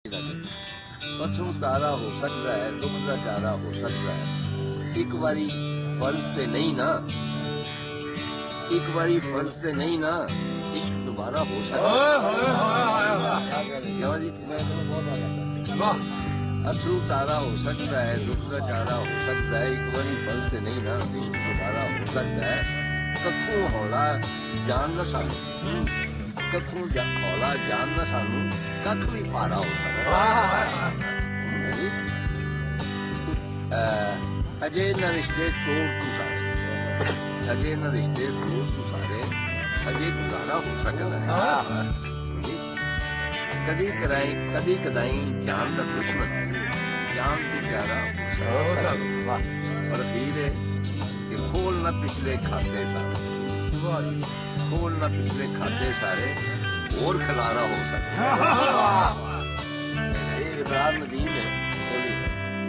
ਪਛੂ ਤਾਰਾ ਹੋ ਸਕਦਾ ਹੈ, ਦੁੱਖ ਦਾ ਚਾਰਾ ਹੋ ਸਕਦਾ ਹੈ। ਇੱਕ ਵਾਰੀ ਫਰਜ਼ ਤੇ ਨਹੀਂ ਨਾ, ਇੱਕ ਵਾਰੀ ਫਰਜ਼ ਤੇ ਨਹੀਂ ਨਾ, ਇਸ਼ਕ ਦੁਬਾਰਾ ਹੋ ਸਕਦਾ ਹੈ। ਕਿਉਂ ਜੀ ਅਥਰੂ ਤਾਰਾ ਹੋ ਸਕਦਾ ਹੈ, ਦੁੱਖ ਦਾ ਚਾਰਾ ਹੋ ਸਕਦਾ ਹੈ। ਇੱਕ ਵਾਰੀ ਫਰਜ਼ ਤੇ ਨਹੀਂ ਨਾ, ਇਸ਼ਕ ਦੁਬਾਰਾ ਹੋ ਸਕਦਾ ਹੈ। ਕੱਖੋਂ ਹੌਲਾ ਜਾਨ ਨਾ ਸਾਨੂੰ, ਕੱਖੋਂ ਹੌਲਾ ਜਾਨ ਨਾ ਸਾਨੂੰ, ਕੱਖ ਵੀ ਭਾਰਾ ਹੋ ਸਕਦਾ। ਅਜੇ ਨਾ ਰਿਸ਼ਤੇ ਤੋੜ ਤੂੰ ਸਾਰੇ, ਅਜੇ ਨਾ ਰਿਸ਼ਤੇ ਤੋੜ ਤੂੰ ਸਾਰੇ, ਅਜੇ ਗੁਜ਼ਾਰਾ ਹੋ ਸਕਦਾ ਹੈ। ਕਦੀ ਕਰਾਈ ਕਦੀ ਕਦਾਈ ਜਾਨ ਦਾ ਦੁਸ਼ਮਨ, ਜਾਨ ਤੋਂ ਪਿਆਰਾ ਹੋ ਸਕਦਾ। ਪਰ ਵੀਰ ਕਿ ਖੋਲ ਨਾ ਪਿਛਲੇ ਖਾਤੇ ਸਾਰੇ, ਖੋਲ ਨਾ ਪਿਛਲੇ ਖਾਤੇ ਸਾਰੇ, ਹੋਰ ਖਲਾਰਾ ਹੋ ਸਕਦਾ। ਇਹ ਇਬਰਾਰ ਨਦੀਮ